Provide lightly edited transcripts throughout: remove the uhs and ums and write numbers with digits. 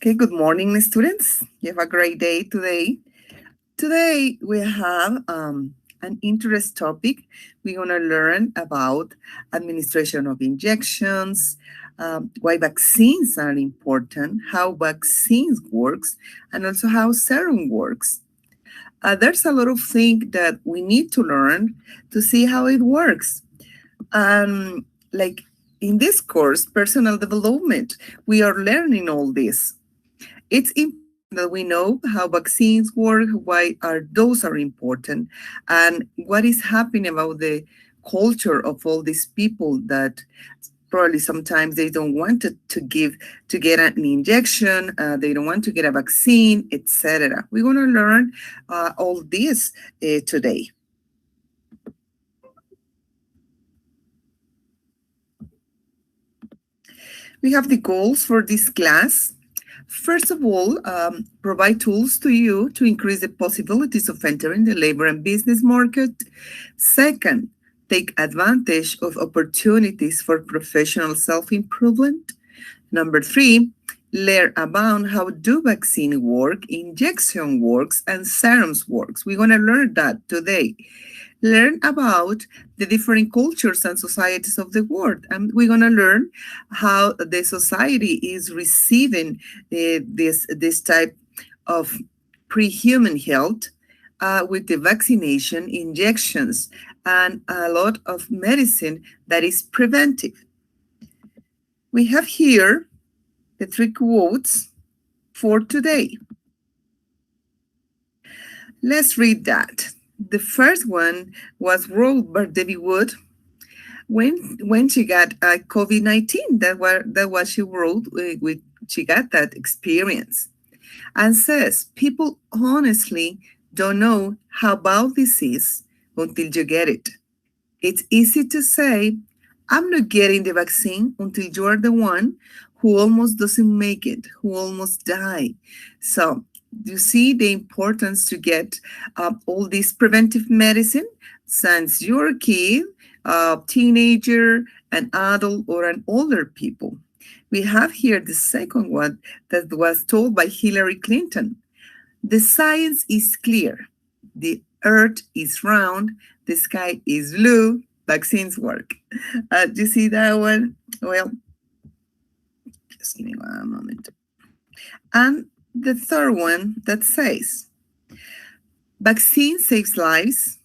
Okay, good morning, students. You have a great day today. Today we have an interest topic. We're going to learn about administration of injections, why vaccines are important, how vaccines works, and also how serum works. There's a lot of things that we need to learn to see how it works. Like in this course, personal development, we are learning all this. It's important that we know how vaccines work, why those are important, and what is happening about the culture of all these people that probably sometimes they don't want to get an injection, they don't want to get a vaccine, etc. We're going to learn all this today. We have the goals for this class. First of all, provide tools to you to increase the possibilities of entering the labor and business market. Second, take advantage of opportunities for professional self-improvement. Number 3, learn about how do vaccine work, injection works, and serums works. We're going to learn that today. Learn about the different cultures and societies of the world. And we're going to learn how the society is receiving this type of pre-human health with the vaccination, injections, and a lot of medicine that is preventive. We have here the 3 quotes for today. Let's read that. The first one was wrote by Debbie Wood when she got COVID-19. That was she wrote when she got that experience, and says people honestly don't know how bad this is until you get it. It's easy to say, I'm not getting the vaccine until you are the one who almost doesn't make it, who almost die. So you see the importance to get all this preventive medicine since you're a kid, a teenager, an adult, or an older people. We have here the second one that was told by Hillary Clinton. The science is clear. The earth is round. The sky is blue. Vaccines work. Do you see that one? Well, just give me one moment. And the third one that says, vaccine saves lives,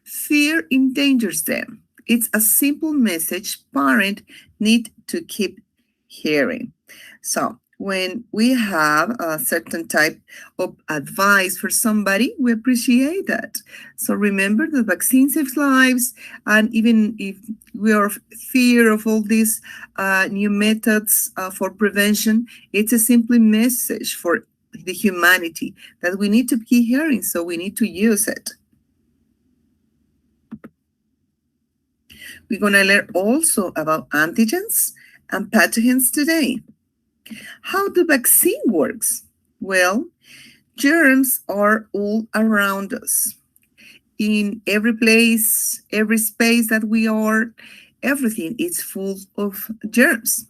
fear endangers them. It's a simple message parents need to keep hearing. So when we have a certain type of advice for somebody, we appreciate that. So remember that vaccine saves lives, and even if we are fear of all these new methods for prevention, it's a simple message for the humanity that we need to keep hearing, so we need to use it. We're going to learn also about antigens and pathogens today. How the vaccine works? Well, germs are all around us. In every place, every space that we are, everything is full of germs.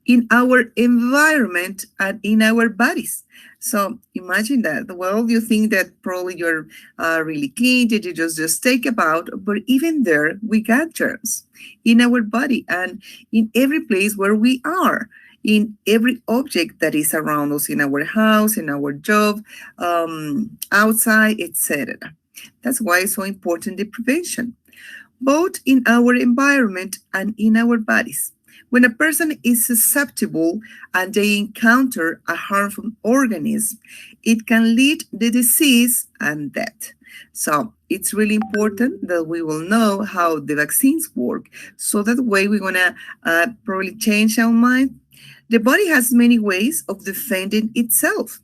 In our environment and in our bodies. So imagine that. Well, you think that probably you're really clean, that you just take a bath, but even there, we got germs in our body and in every place where we are, in every object that is around us, in our house, in our job, outside, etc. That's why it's so important, the prevention, both in our environment and in our bodies. When a person is susceptible and they encounter a harmful organism, it can lead to disease and death. So it's really important that we will know how the vaccines work. So that way we're going to probably change our mind. The body has many ways of defending itself.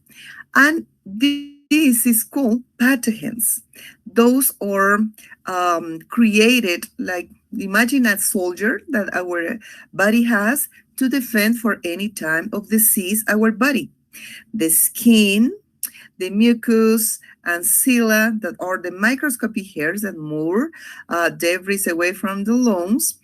And this is called pathogens. Those are created like, imagine a soldier that our body has to defend for any time of disease our body. The skin, the mucus, and cilia, that are the microscopic hairs that move debris away from the lungs,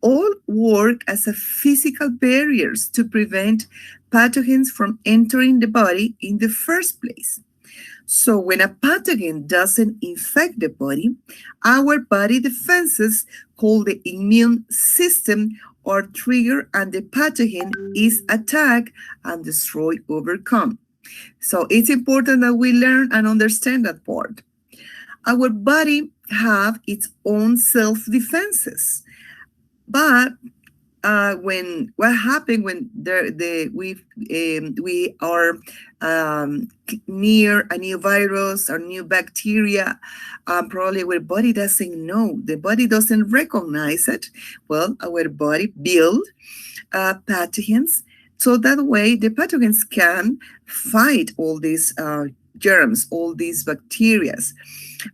all work as a physical barriers to prevent pathogens from entering the body in the first place. So when a pathogen doesn't infect the body, our body defenses, called the immune system, are triggered and the pathogen is attacked and destroyed, overcome. So it's important that we learn and understand that part. Our body have its own self-defenses. But when what happened when we are near a new virus or new bacteria, probably our body doesn't know. The body doesn't recognize it. Well, our body build pathogens, so that way the pathogens can fight all these germs, all these bacteria,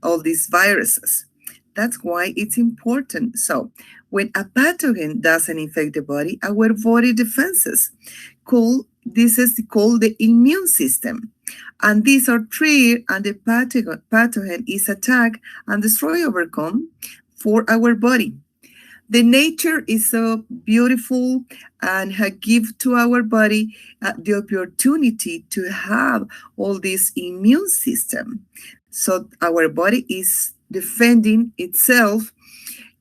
all these viruses. That's why it's important. So when a pathogen doesn't infect the body, our body defenses this is called the immune system. And these are triggered and the pathogen is attacked and destroyed, overcome for our body. The nature is so beautiful and give to our body the opportunity to have all this immune system. So our body is defending itself,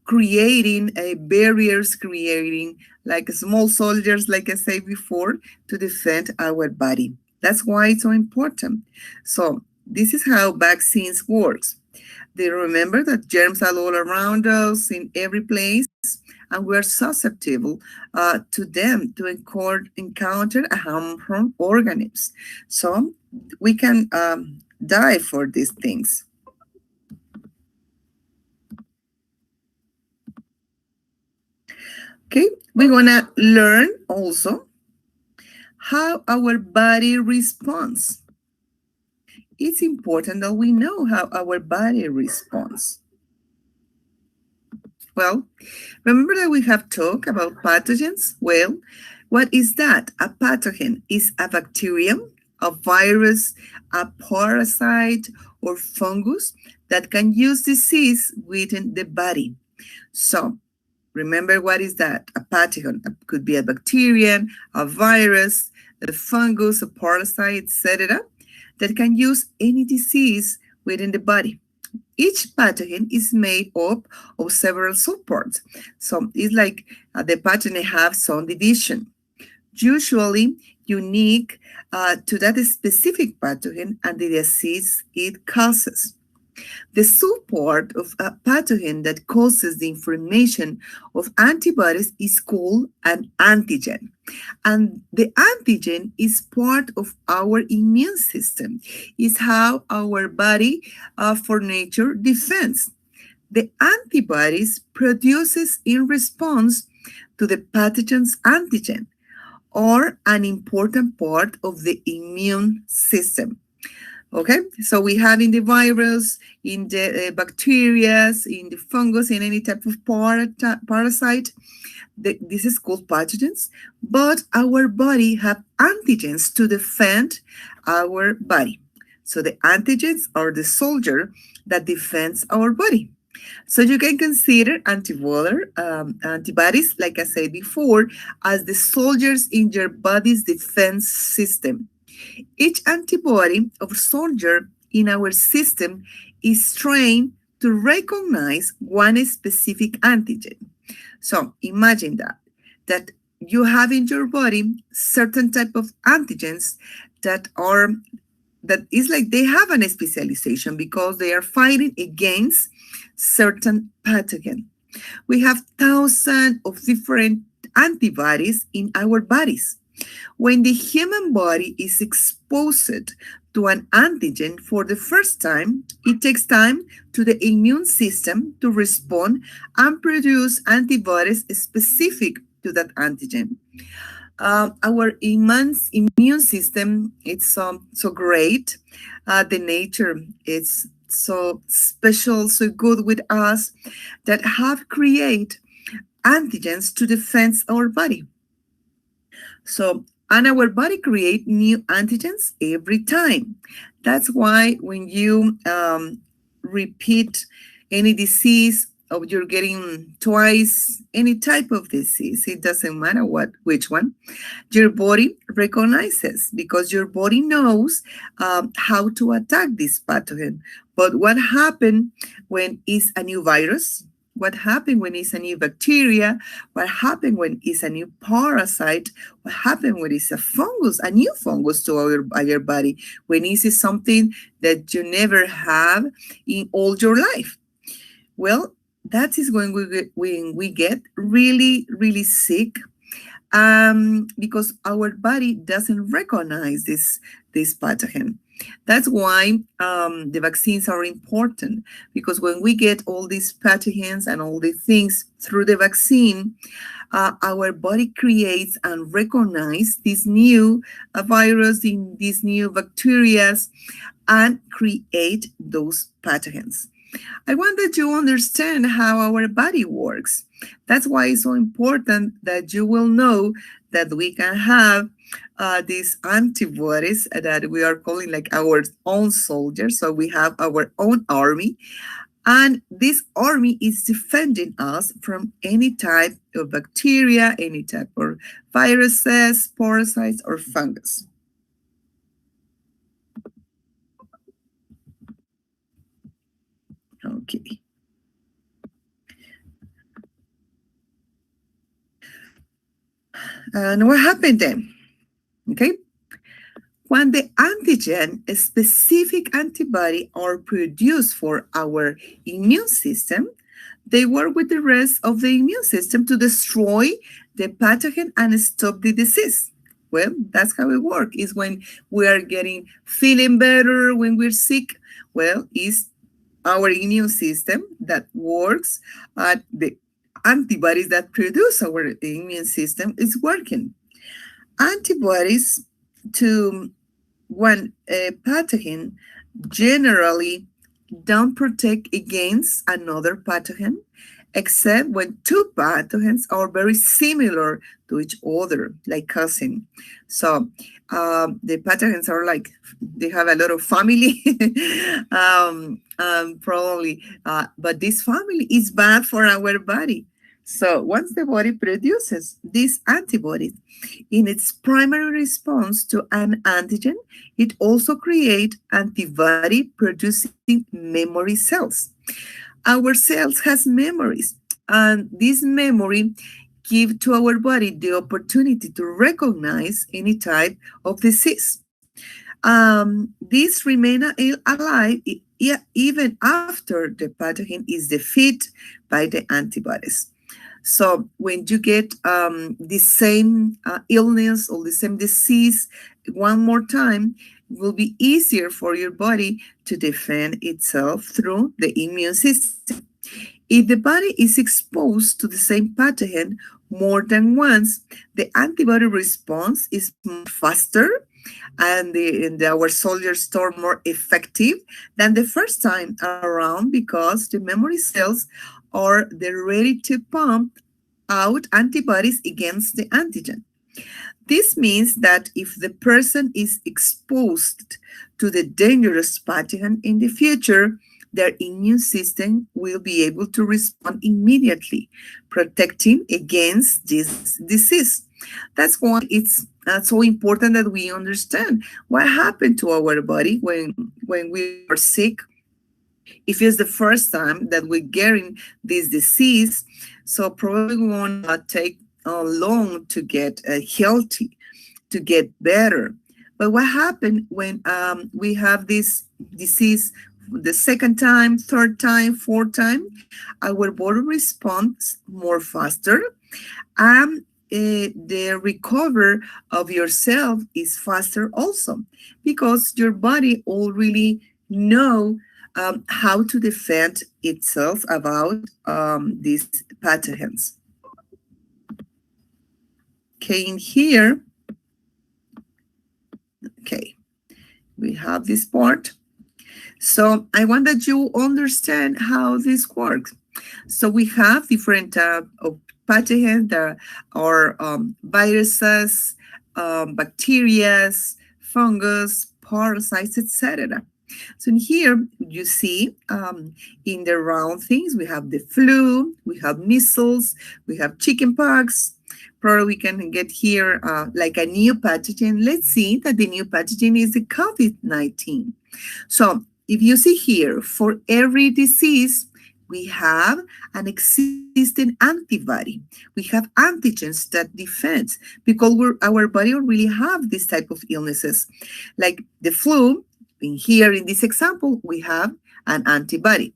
creating barriers, creating like small soldiers, like I said before, to defend our body. That's why it's so important. So this is how vaccines works. They remember that germs are all around us in every place, and we're susceptible to them to encounter a harmful organisms. So we can die for these things. Okay, we're gonna learn also how our body responds. It's important that we know how our body responds. Well, remember that we have talked about pathogens? Well, what is that? A pathogen is a bacterium, a virus, a parasite, or fungus that can use disease within the body. So, remember, what is that? A pathogen. It could be a bacterium, a virus, a fungus, a parasite, etc., that can use any disease within the body. Each pathogen is made up of several subparts. So it's like the pathogen have some division, usually unique to that specific pathogen and the disease it causes. The subpart of a pathogen that causes the information of antibodies is called an antigen. And the antigen is part of our immune system. It's how our body, for nature, defends. The antibodies produces in response to the pathogen's antigen, or an important part of the immune system. Okay, so we have in the virus, in the bacteria, in the fungus, in any type of parasite. This is called pathogens, but our body have antigens to defend our body. So the antigens are the soldier that defends our body. So you can consider antibodies, like I said before, as the soldiers in your body's defense system. Each antibody or soldier in our system is trained to recognize one specific antigen. So imagine that you have in your body certain type of antigens that is like they have an specialization because they are fighting against certain pathogen. We have thousands of different antibodies in our bodies. When the human body is exposed to an antigen for the first time, it takes time to the immune system to respond and produce antibodies specific to that antigen. Our immune system, it's so great. The nature is so special, so good with us, that have created antigens to defend our body. So, and our body create new antigens every time. That's why when you repeat any disease, or you're getting twice any type of disease, it doesn't matter which one, your body recognizes, because your body knows how to attack this pathogen. But what happened when it's a new virus? What happened when it's a new bacteria? What happened when it's a new parasite? What happened when it's a fungus, a new fungus to our body? When it's something that you never have in all your life? Well, that is when we get really, really sick, because our body doesn't recognize this pathogen. That's why the vaccines are important, because when we get all these pathogens and all the things through the vaccine, our body creates and recognizes this new virus, these new bacteria, and create those pathogens. I want that you understand how our body works. That's why it's so important that you will know that we can have these antibodies that we are calling like our own soldiers. So we have our own army, and this army is defending us from any type of bacteria, any type of viruses, parasites, or fungus. Okay. And what happened then? Okay. When the antigen, a specific antibody, are produced for our immune system, they work with the rest of the immune system to destroy the pathogen and stop the disease. Well, that's how it works. Is when we are feeling better, when we're sick. Well, it's our immune system that works at the antibodies that produce our immune system is working. Antibodies to one pathogen generally don't protect against another pathogen, except when two pathogens are very similar to each other, like cousin. So the pathogens are like, they have a lot of family, probably, but this family is bad for our body. So once the body produces these antibodies in its primary response to an antigen, it also creates antibody producing memory cells. Our cells has memories, and this memory give to our body the opportunity to recognize any type of disease. These remain alive even after the pathogen is defeated by the antibodies. So when you get the same illness or the same disease one more time, it will be easier for your body to defend itself through the immune system. If the body is exposed to the same pathogen more than once, the antibody response is faster, and our soldiers are more effective than the first time around, because the memory cells are ready to pump out antibodies against the antigen. This means that if the person is exposed to the dangerous pathogen in the future, their immune system will be able to respond immediately, protecting against this disease. That's why it's so important that we understand what happened to our body when we are sick. If it's the first time that we're getting this disease, so probably we won't take long to get healthy, to get better. But what happened when we have this disease the second time, third time, fourth time? Our body responds more faster, and the recover of yourself is faster also, because your body already know how to defend itself about these pathogens. Okay, in here, okay, we have this part. So I want that you understand how this works. So we have different of pathogens that are viruses, bacteria, fungus, parasites, etc. So in here, you see in the round things, we have the flu, we have measles, we have chickenpox. Probably we can get here like a new pathogen. Let's see that the new pathogen is the COVID-19. So if you see here, for every disease, we have an existing antibody. We have antigens that defend, because our body already have this type of illnesses. Like the flu, in here in this example, we have an antibody.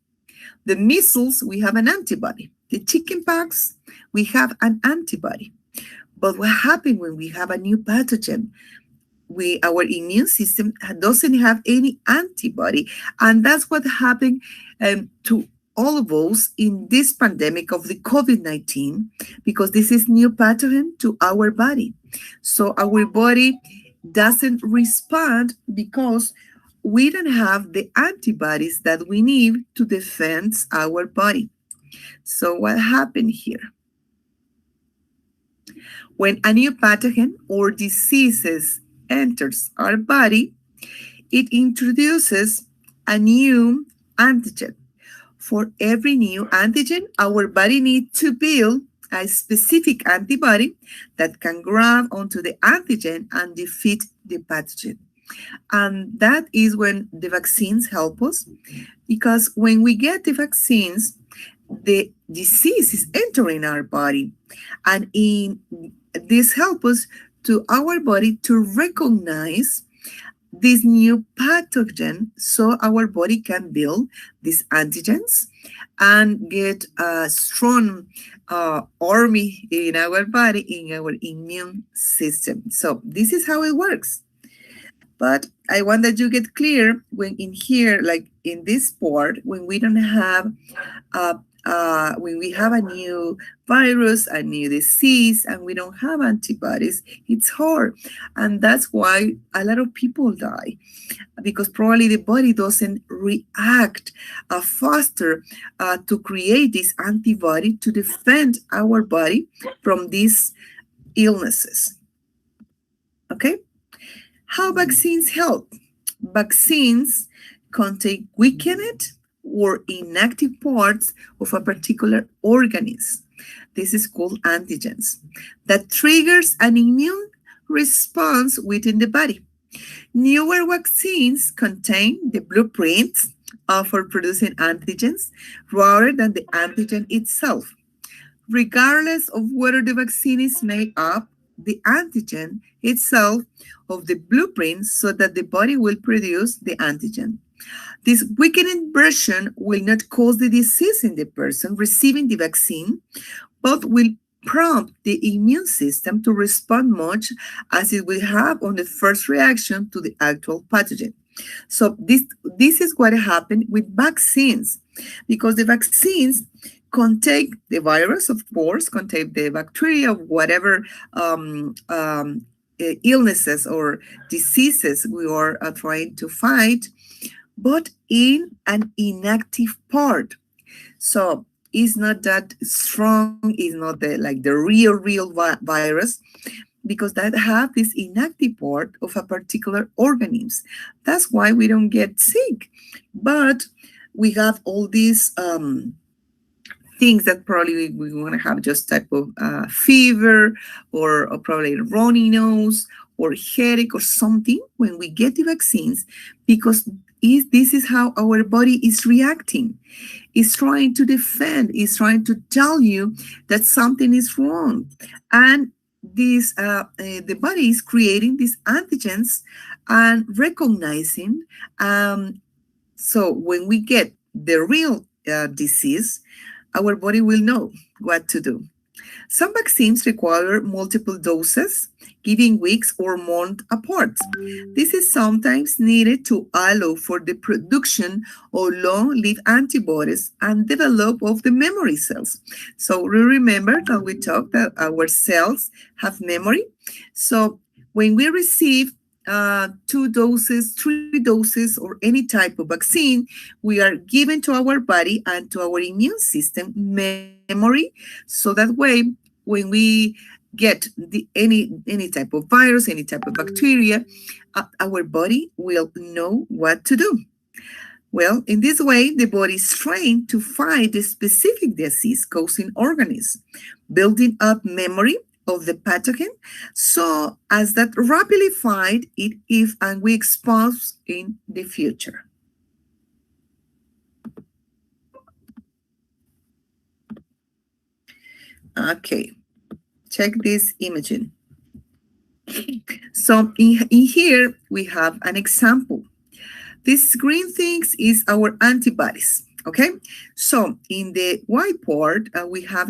The measles, we have an antibody. The chickenpox, we have an antibody. But what happens when we have a new pathogen? Our immune system doesn't have any antibody. And that's what happened to all of us in this pandemic of the COVID-19, because this is new pathogen to our body. So our body doesn't respond because we don't have the antibodies that we need to defend our body. So what happened here? When a new pathogen or diseases enters our body, it introduces a new antigen. For every new antigen, our body needs to build a specific antibody that can grab onto the antigen and defeat the pathogen. And that is when the vaccines help us, because when we get the vaccines, the disease is entering our body, and this helps us to our body to recognize this new pathogen, so our body can build these antigens and get a strong army in our body, in our immune system. So this is how it works. But I want that you get clear when in here, like in this part, when we don't have when we have a new virus, a new disease, and we don't have antibodies, it's hard. And that's why a lot of people die, because probably the body doesn't react faster to create this antibody to defend our body from these illnesses. Okay? How vaccines help? Vaccines contain weakened or inactive parts of a particular organism. This is called antigens that triggers an immune response within the body. Newer vaccines contain the blueprints for producing antigens rather than the antigen itself. Regardless of whether the vaccine is made up, the antigen itself of the blueprint, so that the body will produce the antigen. This weakened version will not cause the disease in the person receiving the vaccine, but will prompt the immune system to respond much as it will have on the first reaction to the actual pathogen. So this is what happened with vaccines, because the vaccines contain the virus, of course, contain the bacteria, whatever illnesses or diseases we are trying to fight, but in an inactive part. So it's not that strong, it's not the real virus, because that have this inactive part of a particular organism. That's why we don't get sick. But we have all these things that probably we want to have, just type of fever or probably a runny nose or headache or something when we get the vaccines, because this is how our body is reacting. It's trying to defend, it's trying to tell you that something is wrong. And this the body is creating these antigens and recognizing. So when we get the real disease, our body will know what to do. Some vaccines require multiple doses, giving weeks or months apart. This is sometimes needed to allow for the production of long-lived antibodies and develop of the memory cells. So we remember that we talked that our cells have memory. So when we receive 2 doses, 3 doses, or any type of vaccine, we are given to our body and to our immune system memory. So that way, when we get any type of virus, any type of bacteria, our body will know what to do. Well, in this way, the body is trained to fight the specific disease-causing organism, building up memory of the pathogen, so as that rapidly fight it if and we expose in the future. Okay, check this imaging. So in here we have an example. This green things is our antibodies. Okay, so in the white part, we have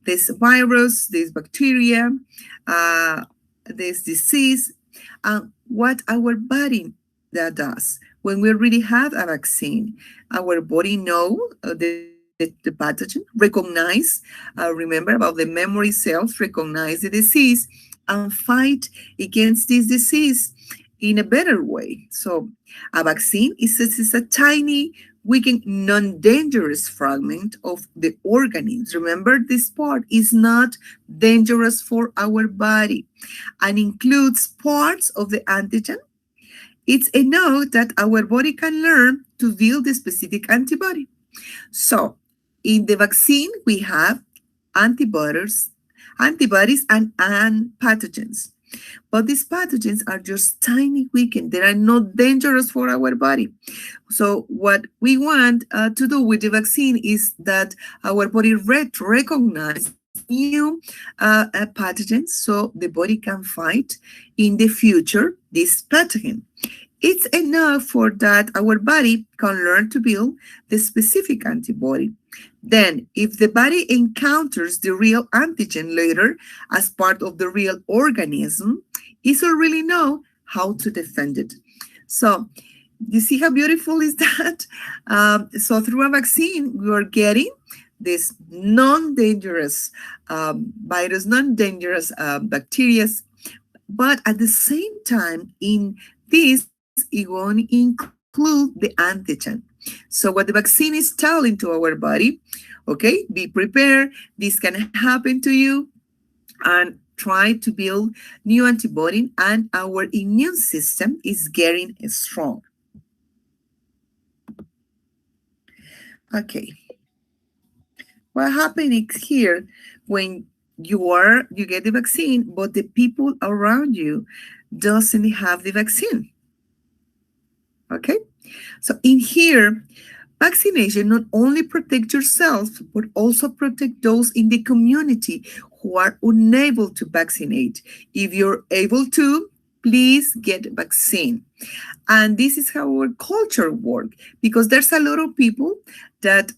this virus, this bacteria, this disease, and what our body that does. When we really have a vaccine, our body know the pathogen, recognize, remember about the memory cells, recognize the disease, and fight against this disease in a better way. So a vaccine is a tiny, weakened, non-dangerous fragment of the organism. Remember, this part is not dangerous for our body and includes parts of the antigen. It's enough that our body can learn to build a specific antibody. So in the vaccine, we have antibodies and pathogens. But these pathogens are just tiny, weakened. They are not dangerous for our body. So what we want to do with the vaccine is that our body recognize new pathogens so the body can fight in the future this pathogen. It's enough for that our body can learn to build the specific antibody. Then, if the body encounters the real antigen later as part of the real organism, it will really know how to defend it. So, you see how beautiful is that? So, through a vaccine, we are getting this non-dangerous virus, non-dangerous bacteria, but at the same time, in this, it won't include the antigen. So what the vaccine is telling to our body, okay, be prepared, this can happen to you, and try to build new antibody, and our immune system is getting strong. Okay. What happens here when you get the vaccine, but the people around you doesn't have the vaccine? Okay, so in here, vaccination not only protects yourself, but also protect those in the community who are unable to vaccinate. If you're able to, please get vaccine. And this is how our culture works, because there's a lot of people that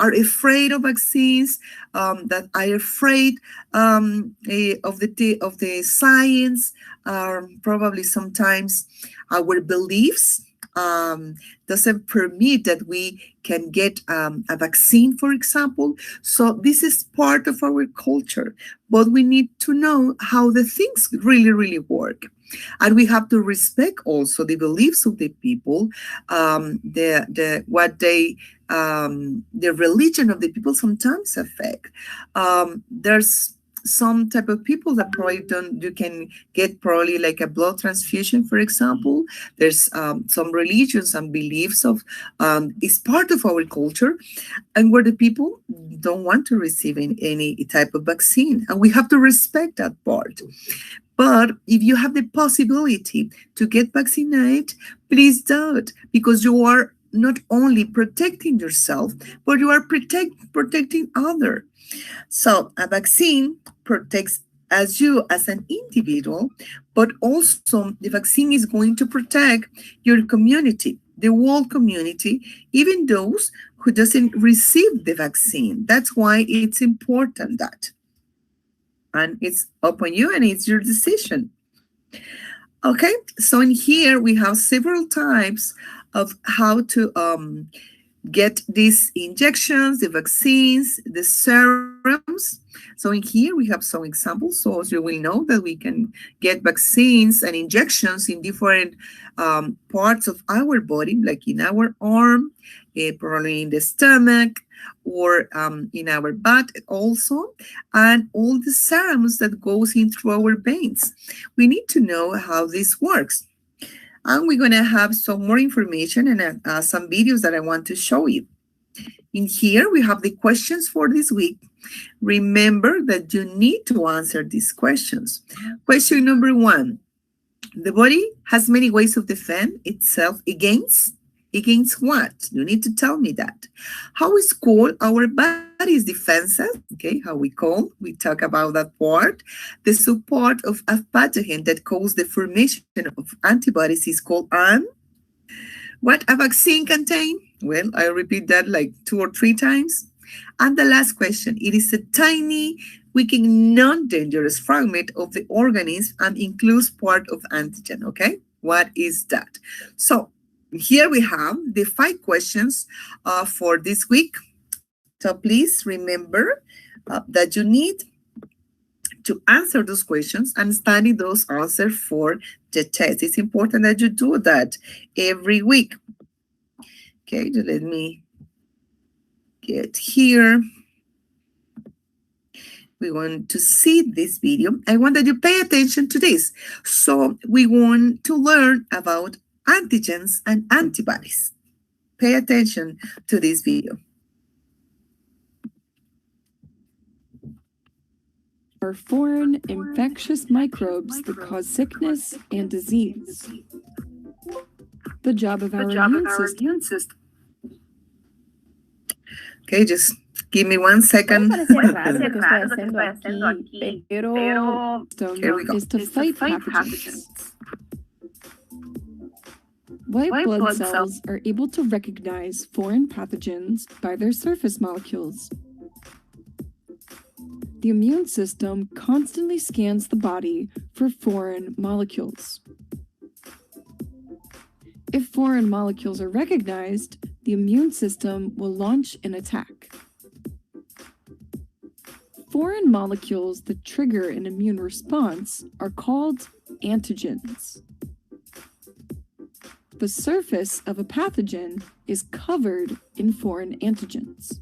are afraid of vaccines, that are afraid of the science. Probably sometimes our beliefs doesn't permit that we can get a vaccine, for example. So this is part of our culture, but we need to know how the things really, really work. And we have to respect also the beliefs of the people, the religion of the people sometimes affect. There's some type of people that probably you can get probably like a blood transfusion, for example. There's some religions and beliefs of is part of our culture, and where the people don't want to receive any type of vaccine, and we have to respect that part. But if you have the possibility to get vaccinated, please do it, because you are not only protecting yourself, but you are protecting others. So a vaccine protects you as an individual, but also the vaccine is going to protect your community. the whole community, even those who doesn't receive the vaccine. That's why it's important that. And it's upon you and it's your decision. Okay, so in here we have several types of how to get these injections, the vaccines, the serums. So in here we have some examples. So as you will know that we can get vaccines and injections in different parts of our body, like in our arm, probably in the stomach, or in our butt also, and all the serums that goes in through our veins. We need to know how this works. And we're going to have some more information and some videos that I want to show you. In here, we have the questions for this week. Remember that you need to answer these questions. Question number 1. The body has many ways to defend itself against what? You need to tell me that. How is called our body's defenses? Okay, how we talk about that part. The support of a pathogen that causes the formation of antibodies is called what a vaccine contains? Well, I repeat that like 2 or 3 times. And the last question, it is a tiny, weakening, non-dangerous fragment of the organism and includes part of antigen, okay? What is that? So here we have the 5 questions for this week. So please remember that you need to answer those questions and study those answers for the test. It's important that you do that every week. Okay, so let me get here. We want to see this video. I want that you pay attention to this. So we want to learn about antigens and antibodies. Pay attention to this video. Are foreign infectious microbes that cause sickness and disease. The job of our immune system. Okay, just give me 1 second. Is to fight pathogens. White blood cells are able to recognize foreign pathogens by their surface molecules. The immune system constantly scans the body for foreign molecules. If foreign molecules are recognized, the immune system will launch an attack. Foreign molecules that trigger an immune response are called antigens. The surface of a pathogen is covered in foreign antigens.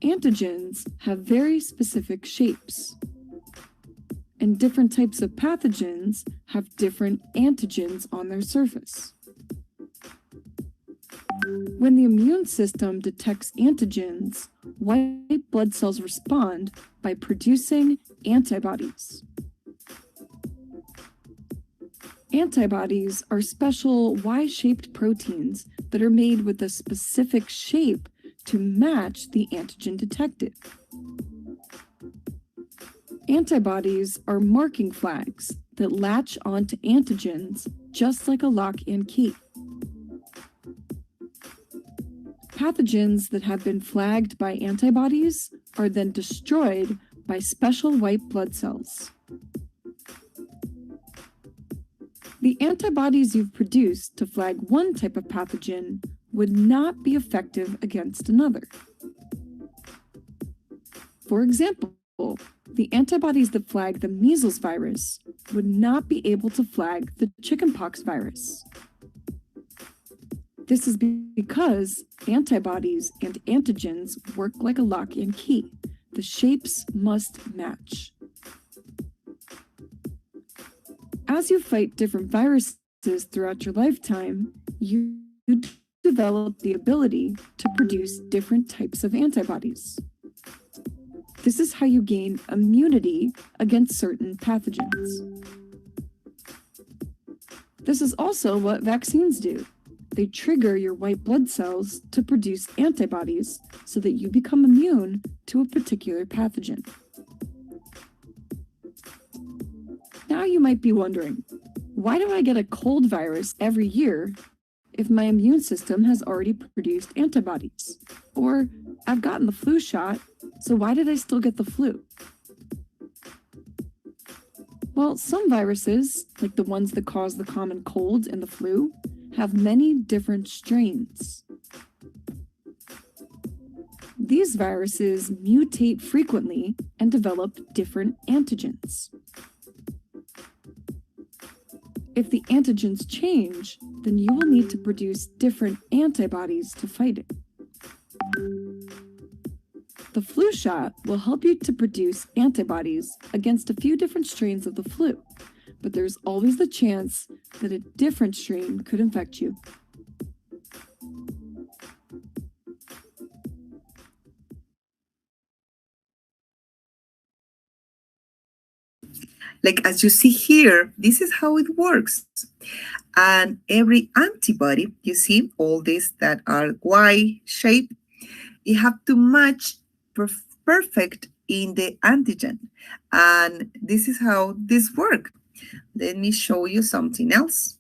Antigens have very specific shapes, and different types of pathogens have different antigens on their surface. When the immune system detects antigens, white blood cells respond by producing antibodies. Antibodies are special Y-shaped proteins that are made with a specific shape to match the antigen detected. Antibodies are marking flags that latch onto antigens just like a lock and key. Pathogens that have been flagged by antibodies are then destroyed by special white blood cells. The antibodies you've produced to flag one type of pathogen would not be effective against another. For example, the antibodies that flag the measles virus would not be able to flag the chickenpox virus. This is because antibodies and antigens work like a lock and key. The shapes must match. As you fight different viruses throughout your lifetime, you develop the ability to produce different types of antibodies. This is how you gain immunity against certain pathogens. This is also what vaccines do. They trigger your white blood cells to produce antibodies so that you become immune to a particular pathogen. Now you might be wondering, Why do I get a cold virus every year if my immune system has already produced antibodies? Or I've gotten the flu shot, so why did I still get the flu? Well, some viruses, like the ones that cause the common cold and the flu, have many different strains. These viruses mutate frequently and develop different antigens. If the antigens change, then you will need to produce different antibodies to fight it. The flu shot will help you to produce antibodies against a few different strains of the flu, but there's always the chance that a different strain could infect you. Like as you see here, this is how it works. And every antibody, you see all these that are Y shape, you have to match perfect in the antigen. And this is how this works. Let me show you something else.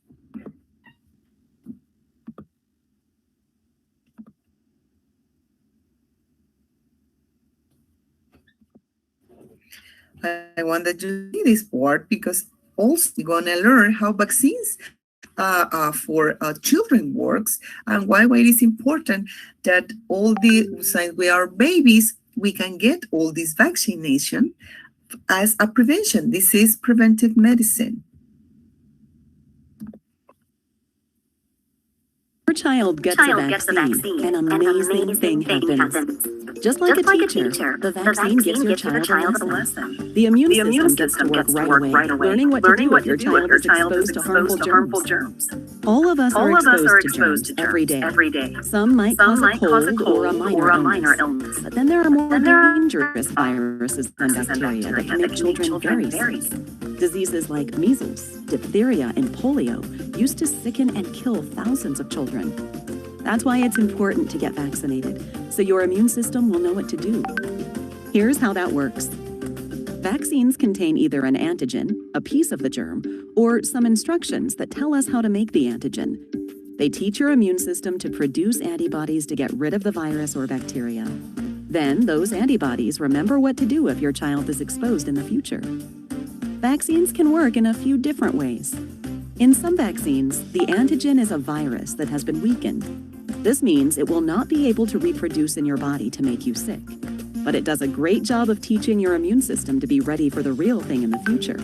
I want that you see this board because also you're going to learn how vaccines for children works and why it is important that since we are babies, we can get all this vaccination as a prevention. This is preventive medicine. Your child gets a vaccine, an amazing thing happens. Just like a teacher, the vaccine gives your child a lesson. The immune system gets to work right away, learning what to do if your child is exposed to harmful germs. All of us are exposed to germs every day. Some might cause a cold or a minor illness, but then there are more dangerous viruses and bacteria that can make children very sick. Diseases like measles, diphtheria, and polio used to sicken and kill thousands of children. That's why it's important to get vaccinated, so your immune system will know what to do. Here's how that works. Vaccines contain either an antigen, a piece of the germ, or some instructions that tell us how to make the antigen. They teach your immune system to produce antibodies to get rid of the virus or bacteria. Then those antibodies remember what to do if your child is exposed in the future. Vaccines can work in a few different ways. In some vaccines, the antigen is a virus that has been weakened. This means it will not be able to reproduce in your body to make you sick. But it does a great job of teaching your immune system to be ready for the real thing in the future.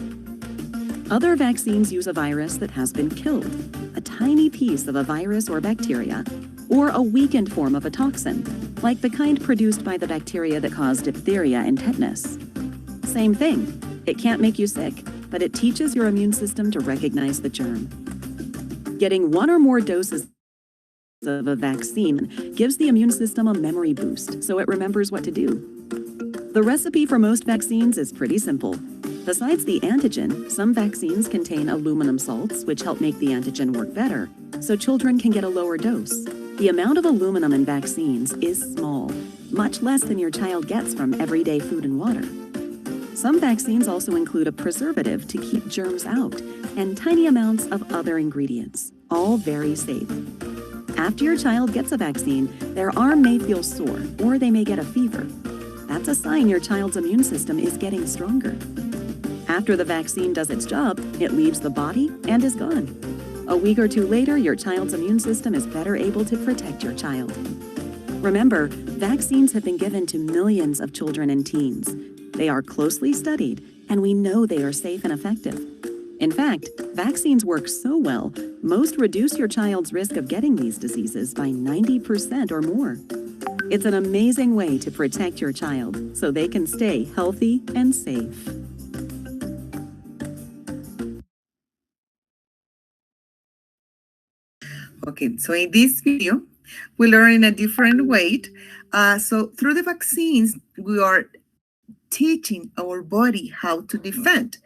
Other vaccines use a virus that has been killed, a tiny piece of a virus or bacteria, or a weakened form of a toxin, like the kind produced by the bacteria that cause diphtheria and tetanus. Same thing. It can't make you sick, but it teaches your immune system to recognize the germ. Getting one or more doses of a vaccine gives the immune system a memory boost, so it remembers what to do. The recipe for most vaccines is pretty simple. Besides the antigen, some vaccines contain aluminum salts, which help make the antigen work better, so children can get a lower dose. The amount of aluminum in vaccines is small, much less than your child gets from everyday food and water. Some vaccines also include a preservative to keep germs out and tiny amounts of other ingredients, all very safe. After your child gets a vaccine, their arm may feel sore or they may get a fever. That's a sign your child's immune system is getting stronger. After the vaccine does its job, it leaves the body and is gone. A week or two later, your child's immune system is better able to protect your child. Remember, vaccines have been given to millions of children and teens. They are closely studied, and we know they are safe and effective. In fact, vaccines work so well, most reduce your child's risk of getting these diseases by 90% or more. It's an amazing way to protect your child so they can stay healthy and safe. Okay, so in this video, we learn in a different way. So through the vaccines, we are teaching our body how to defend.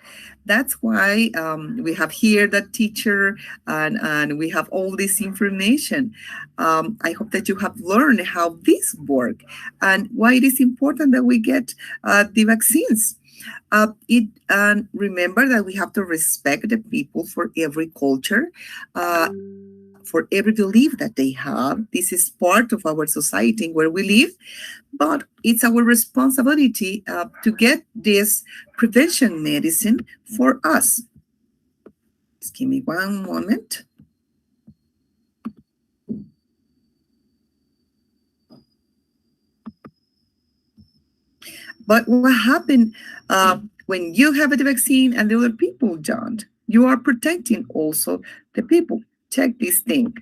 That's why we have here that teacher and we have all this information. I hope that you have learned how this works and why it is important that we get the vaccines. Remember that we have to respect the people for every culture, for every belief that they have. This is part of our society where we live, but it's our responsibility to get this prevention medicine for us. Just give me one moment. But what happened when you have the vaccine and the other people don't? You are protecting also the people. Check this thing.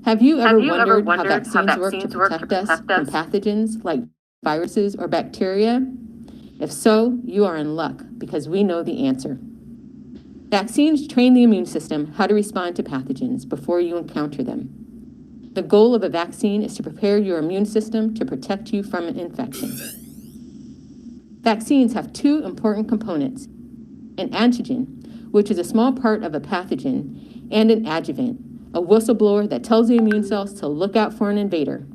Have you ever wondered how vaccines work to protect us from pathogens like viruses or bacteria? If so, you are in luck because we know the answer. Vaccines train the immune system how to respond to pathogens before you encounter them. The goal of a vaccine is to prepare your immune system to protect you from an infection. Vaccines have two important components: an antigen, which is a small part of a pathogen, and an adjuvant, a whistleblower that tells the immune cells to look out for an invader.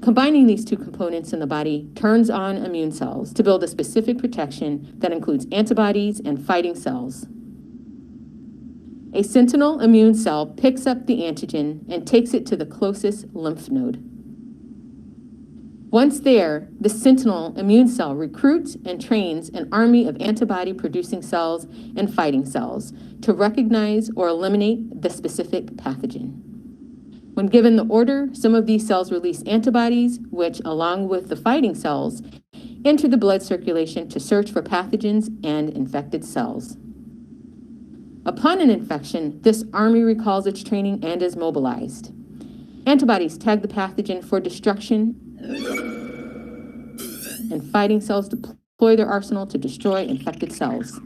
Combining these two components in the body turns on immune cells to build a specific protection that includes antibodies and fighting cells. A sentinel immune cell picks up the antigen and takes it to the closest lymph node. Once there, the sentinel immune cell recruits and trains an army of antibody-producing cells and fighting cells to recognize or eliminate the specific pathogen. When given the order, some of these cells release antibodies, which, along with the fighting cells, enter the blood circulation to search for pathogens and infected cells. Upon an infection, this army recalls its training and is mobilized. Antibodies tag the pathogen for destruction, and fighting cells deploy their arsenal to destroy infected cells.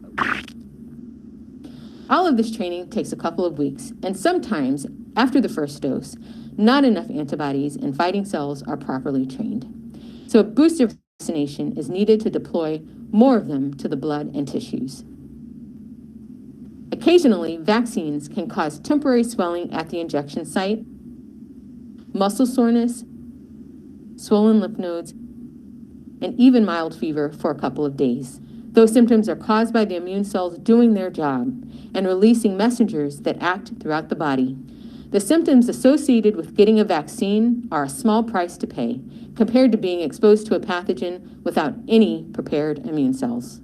All of this training takes a couple of weeks, and sometimes, after the first dose, not enough antibodies and fighting cells are properly trained. So a booster vaccination is needed to deploy more of them to the blood and tissues. Occasionally, vaccines can cause temporary swelling at the injection site, muscle soreness, swollen lymph nodes, and even mild fever for a couple of days. Those symptoms are caused by the immune cells doing their job and releasing messengers that act throughout the body. The symptoms associated with getting a vaccine are a small price to pay compared to being exposed to a pathogen without any prepared immune cells.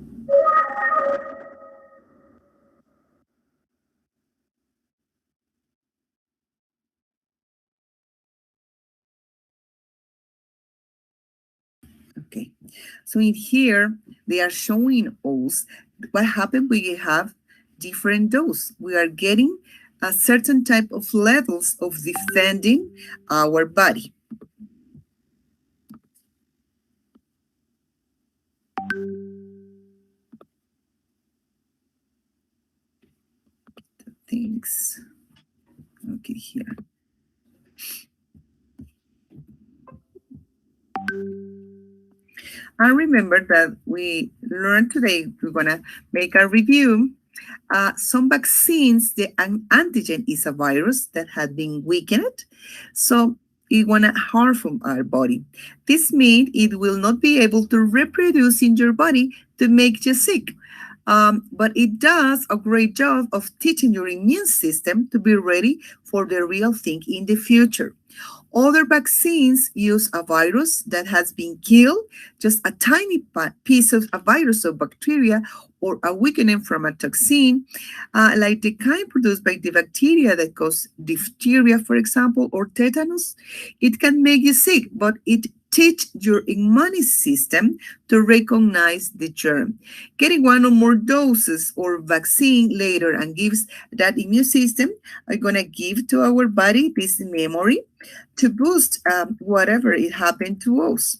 Okay, so in here, they are showing us what happened when you have different doses. We are getting a certain type of levels of defending our body. Things. Okay, here. I remember that we learned today, we're going to make a review. Some vaccines, the antigen is a virus that had been weakened, so it want to harm our body. This means it will not be able to reproduce in your body to make you sick. But it does a great job of teaching your immune system to be ready for the real thing in the future. Other vaccines use a virus that has been killed, just a tiny piece of a virus or bacteria or a weakening from a toxin, like the kind produced by the bacteria that cause diphtheria, for example, or tetanus. It can make you sick, but it teach your immune system to recognize the germ. Getting one or more doses or vaccine later and gives that immune system are going to give to our body this memory to boost whatever it happened to us.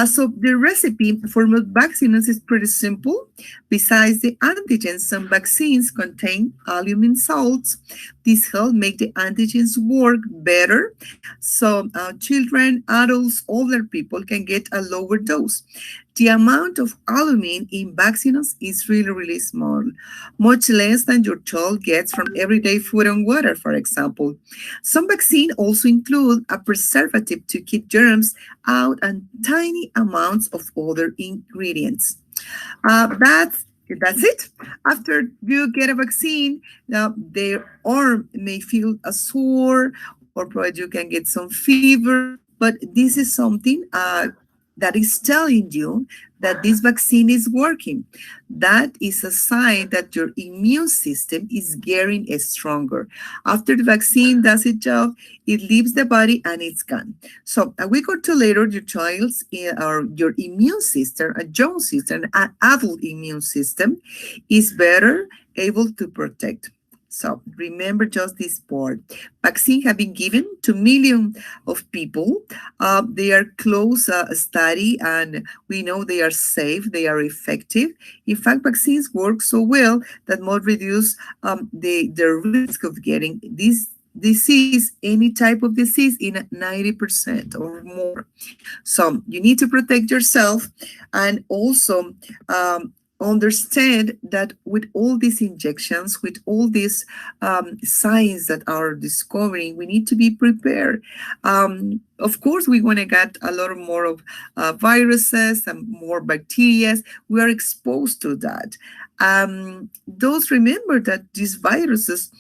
So the recipe for most vaccines is pretty simple. Besides the antigens, some vaccines contain aluminum salts. This helps make the antigens work better. So children, adults, older people can get a lower dose. the amount of aluminum in vaccines is really, really small, much less than your child gets from everyday food and water, for example. Some vaccines also include a preservative to keep germs out and tiny amounts of other ingredients. That's it. After you get a vaccine, their arm may feel a sore, or probably you can get some fever, but this is something that is telling you that this vaccine is working. That is a sign that your immune system is getting stronger. After the vaccine does its job, it leaves the body and it's gone. So a week or two later, your child's or your immune system, a young system, an adult immune system, is better able to protect. So remember just this part. Vaccines have been given to millions of people. They are close study, and we know they are safe, they are effective. In fact, vaccines work so well that more reduce the risk of getting this disease, any type of disease, in 90% or more. So you need to protect yourself, and also understand that with all these injections, with all these signs that are discovering, we need to be prepared. Of course, we want to get a lot more of viruses and more bacteria. We are exposed to that. Those remember that these viruses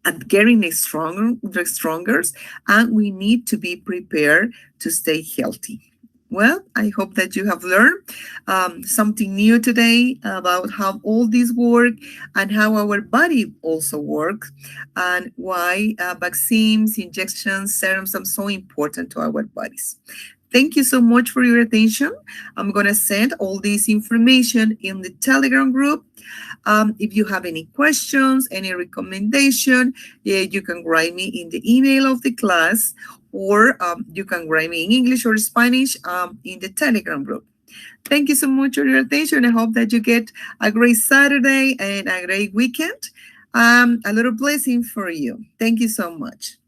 are getting stronger, and we need to be prepared to stay healthy. Well, I hope that you have learned something new today about how all this work and how our body also works, and why vaccines, injections, serums are so important to our bodies. Thank you so much for your attention. I'm going to send all this information in the Telegram group. If you have any questions, any recommendation, you can write me in the email of the class, or you can write me in English or Spanish in the Telegram group. Thank you so much for your attention. I hope that you get a great Saturday and a great weekend. A little blessing for you. Thank you so much.